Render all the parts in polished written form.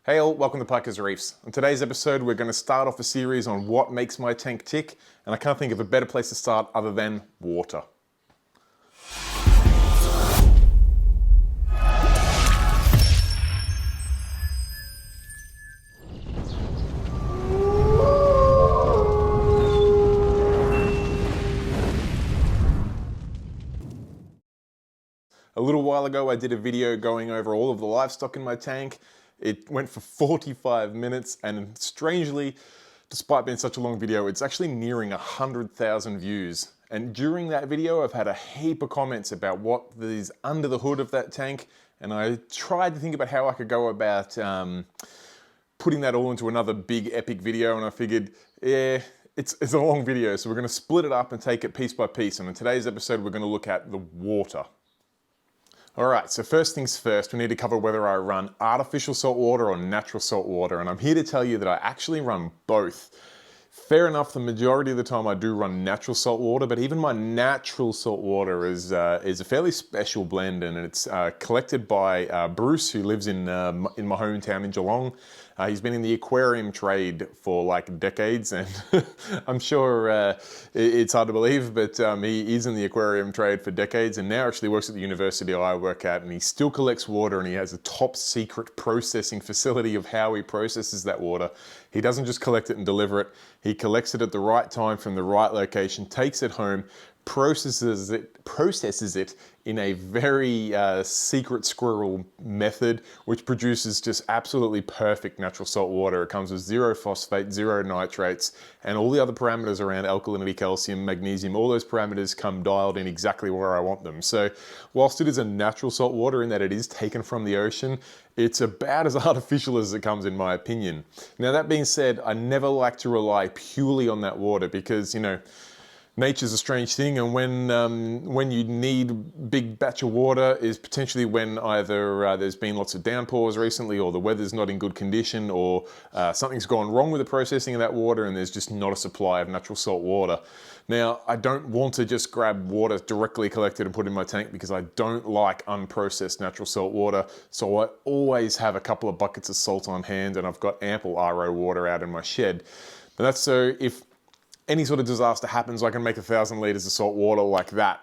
Hey all, welcome to Parker's Reefs. On today's episode, we're going to start off a series on what makes my tank tick, and I can't think of a better place to start other than water. A little while ago, I did a video going over all of the livestock in my tank. It went for 45 minutes, and strangely, despite being such a long video, it's actually nearing 100,000 views. And during that video, I've had a heap of comments about what is under the hood of that tank, and I tried to think about how I could go about putting that all into another big epic video, and I figured, yeah, it's a long video, so we're going to split it up and take it piece by piece. And in today's episode, we're going to look at the water. Alright, so first things first, we need to cover whether I run artificial salt water or natural salt water, and I'm here to tell you that I actually run both. Fair enough, the majority of the time I do run natural salt water, but even my natural salt water is a fairly special blend, and it's collected by Bruce, who lives in my hometown in Geelong. He's been in the aquarium trade for like decades, and I'm sure it's hard to believe, but he is in the aquarium trade for decades and now actually works at the university I work at, and he still collects water, and he has a top secret processing facility of how he processes that water. He doesn't just collect it and deliver it, he collects it at the right time from the right location, takes it home, processes it in a very secret squirrel method, which produces just absolutely perfect natural salt water. It comes with zero phosphate, zero nitrates, and all the other parameters around alkalinity, calcium, magnesium, all those parameters come dialed in exactly where I want them. So whilst it is a natural salt water in that it is taken from the ocean, it's about as artificial as it comes, in my opinion. Now, that being said, I never like to rely purely on that water because, you know, nature's a strange thing, and when you need big batch of water is potentially when either there's been lots of downpours recently, or the weather's not in good condition, or something's gone wrong with the processing of that water and there's just not a supply of natural salt water. Now, I don't want to just grab water directly collected and put in my tank because I don't like unprocessed natural salt water, so I always have a couple of buckets of salt on hand, and I've got ample RO water out in my shed. And that's so if any sort of disaster happens, I can make 1,000 litres of salt water like that.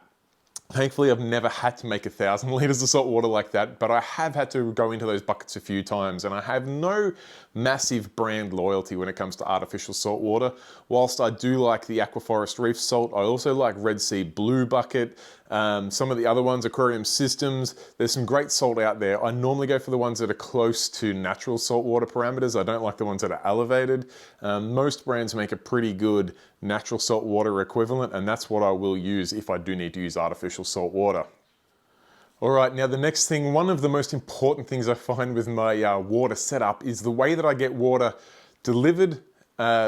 Thankfully, I've never had to make 1,000 litres of salt water like that, but I have had to go into those buckets a few times, and I have no massive brand loyalty when it comes to artificial salt water. Whilst I do like the Aquaforest Reef salt, I also like Red Sea Blue Bucket. Some of the other ones, Aquarium Systems, there's some great salt out there. I normally go for the ones that are close to natural salt water parameters. I don't like the ones that are elevated. Most brands make a pretty good natural salt water equivalent, and that's what I will use if I do need to use artificial salt water. All right, now the next thing, one of the most important things I find with my water setup is the way that I get water delivered,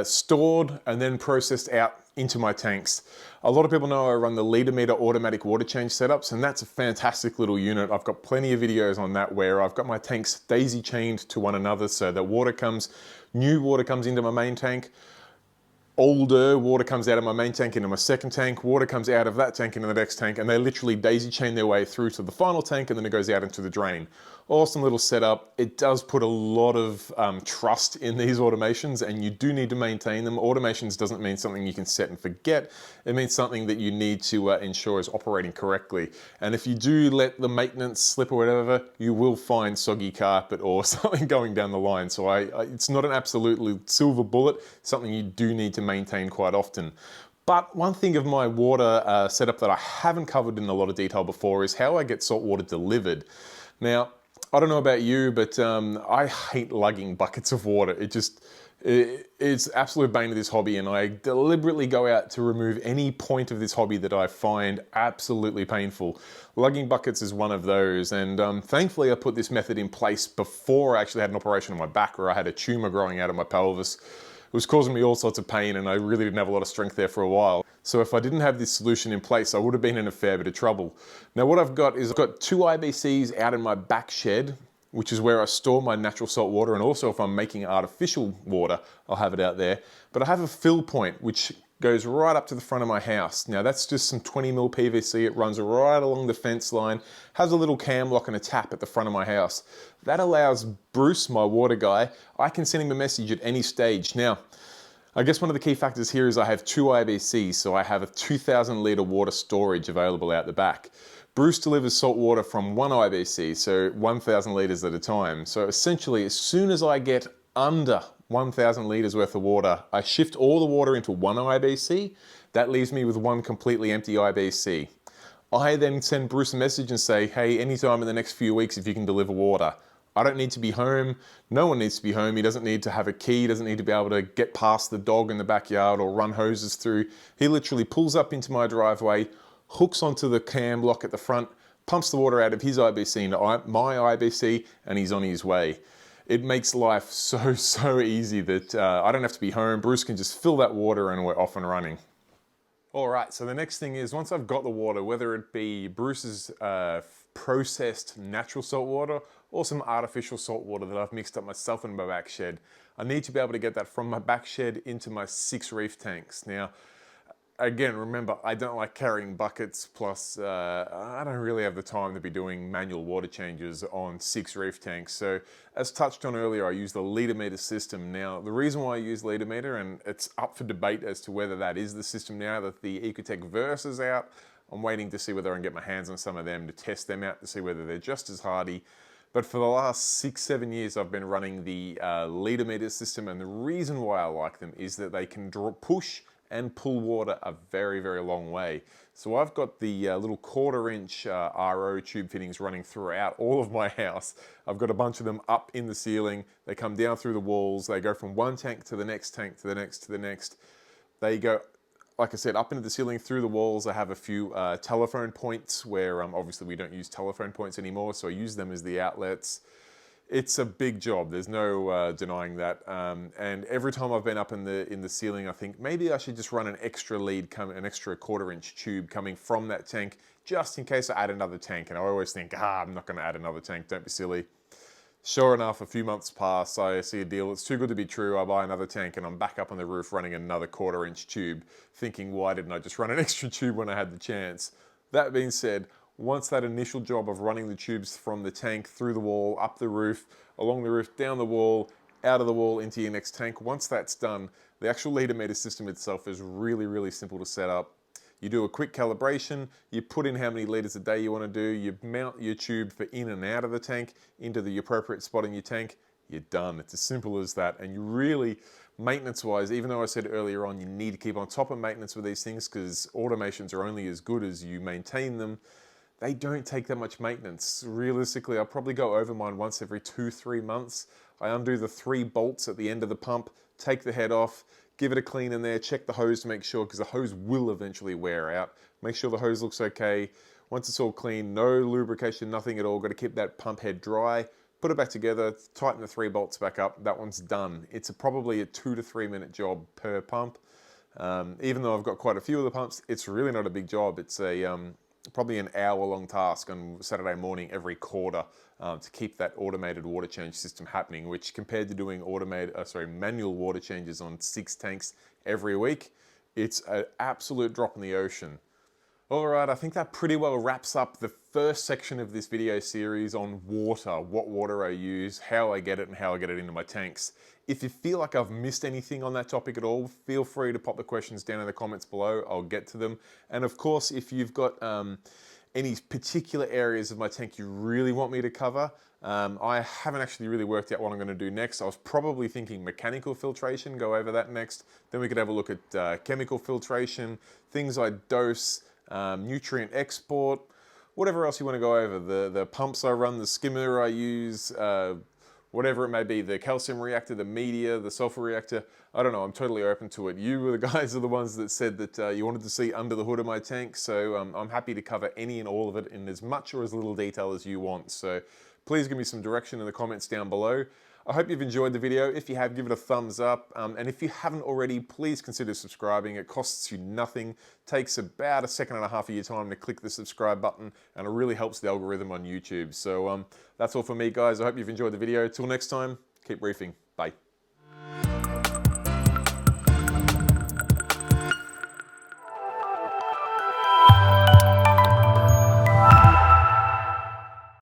stored, and then processed out into my tanks. A lot of people know I run the Liter Meter automatic water change setups, and that's a fantastic little unit. I've got plenty of videos on that where I've got my tanks daisy chained to one another so that new water comes into my main tank, older water comes out of my main tank into my second tank, water comes out of that tank into the next tank, and they literally daisy chain their way through to the final tank, and then it goes out into the drain. Awesome little setup. It does put a lot of trust in these automations, and you do need to maintain them. Automations doesn't mean something you can set and forget. It means something that you need to ensure is operating correctly. And if you do let the maintenance slip or whatever, you will find soggy carpet or something going down the line. So it's not an absolutely silver bullet, something you do need to maintain quite often. But one thing of my water setup that I haven't covered in a lot of detail before is how I get salt water delivered. Now, I don't know about you, but I hate lugging buckets of water. It's absolute bane of this hobby, and I deliberately go out to remove any point of this hobby that I find absolutely painful. Lugging buckets is one of those, and thankfully I put this method in place before I actually had an operation on my back where I had a tumor growing out of my pelvis. It was causing me all sorts of pain, and I really didn't have a lot of strength there for a while. So if I didn't have this solution in place, I would have been in a fair bit of trouble. Now what I've got is I've got 2 IBCs out in my back shed, which is where I store my natural salt water, and also if I'm making artificial water, I'll have it out there. But I have a fill point, which goes right up to the front of my house. Now that's just some 20mm PVC. It runs right along the fence line, has a little cam lock and a tap at the front of my house. That allows Bruce, my water guy, I can send him a message at any stage. Now, I guess one of the key factors here is I have 2 IBCs, so I have a 2,000 litre water storage available out the back. Bruce delivers salt water from 1 IBC, so 1,000 litres at a time. So essentially, as soon as I get under 1,000 litres worth of water, I shift all the water into 1 IBC. That leaves me with 1 completely empty IBC. I then send Bruce a message and say, hey, anytime in the next few weeks if you can deliver water. I don't need to be home. No one needs to be home. He doesn't need to have a key. He doesn't need to be able to get past the dog in the backyard or run hoses through. He literally pulls up into my driveway, hooks onto the cam lock at the front, pumps the water out of his IBC into my IBC, and he's on his way. It makes life so easy that I don't have to be home. Bruce can just fill that water and we're off and running. All right, so the next thing is once I've got the water, whether it be Bruce's processed natural salt water or some artificial salt water that I've mixed up myself in my back shed, I need to be able to get that from my back shed into my 6 reef tanks. Now, again, remember, I don't like carrying buckets, plus I don't really have the time to be doing manual water changes on 6 reef tanks. So as touched on earlier, I use the litre meter system. Now, the reason why I use litre meter, and it's up for debate as to whether that is the system now that the Ecotech Verse is out. I'm waiting to see whether I can get my hands on some of them to test them out to see whether they're just as hardy. But for the last 6-7 years, I've been running the litre meter system, and the reason why I like them is that they can push and pull water a very long way. So I've got the little 1/4-inch RO tube fittings running throughout all of my house. I've got a bunch of them up in the ceiling. They come down through the walls. They go from one tank to the next tank to the next to the next. They go, like I said, up into the ceiling, through the walls. I have a few telephone points where obviously we don't use telephone points anymore, so I use them as the outlets. It's a big job, there's no denying that. And every time I've been up in the ceiling, I think maybe I should just run an extra lead, an extra 1/4-inch tube coming from that tank, just in case I add another tank. And I always think, I'm not gonna add another tank, don't be silly. Sure enough, a few months pass, I see a deal, it's too good to be true, I buy another tank and I'm back up on the roof running another 1/4-inch tube, thinking, why didn't I just run an extra tube when I had the chance? That being said, once that initial job of running the tubes from the tank through the wall, up the roof, along the roof, down the wall, out of the wall into your next tank, once that's done, the actual litre meter system itself is really simple to set up. You do a quick calibration, you put in how many litres a day you want to do, you mount your tube for in and out of the tank into the appropriate spot in your tank, you're done. It's as simple as that. And you really, maintenance-wise, even though I said earlier on you need to keep on top of maintenance with these things because automations are only as good as you maintain them, they don't take that much maintenance. Realistically, I'll probably go over mine once every 2-3 months. I undo the 3 bolts at the end of the pump, take the head off, give it a clean in there, check the hose to make sure, because the hose will eventually wear out. Make sure the hose looks okay. Once it's all clean, no lubrication, nothing at all. Got to keep that pump head dry. Put it back together, tighten the 3 bolts back up. That one's done. It's probably a 2 to 3 minute job per pump. Even though I've got quite a few of the pumps, it's really not a big job. It's a probably an hour-long task on Saturday morning every quarter to keep that automated water change system happening, which compared to doing manual water changes on 6 tanks every week, it's an absolute drop in the ocean. All right, I think that pretty well wraps up the first section of this video series on water, what water I use, how I get it, and how I get it into my tanks. If you feel like I've missed anything on that topic at all, feel free to pop the questions down in the comments below. I'll get to them. And of course, if you've got any particular areas of my tank you really want me to cover, I haven't actually really worked out what I'm going to do next. I was probably thinking mechanical filtration, go over that next. Then we could have a look at chemical filtration, things I dose, nutrient export, whatever else you want to go over. The pumps I run, the skimmer I use, whatever it may be, the calcium reactor, the media, the sulfur reactor. I don't know, I'm totally open to it. You were the guys are the ones that said that you wanted to see under the hood of my tank, so I'm happy to cover any and all of it in as much or as little detail as you want. So please give me some direction in the comments down below. I hope you've enjoyed the video. If you have, give it a thumbs up. And if you haven't already, please consider subscribing. It costs you nothing. Takes about 1.5 seconds of your time to click the subscribe button, and it really helps the algorithm on YouTube. So that's all for me, guys. I hope you've enjoyed the video. Till next time, keep reefing. Bye.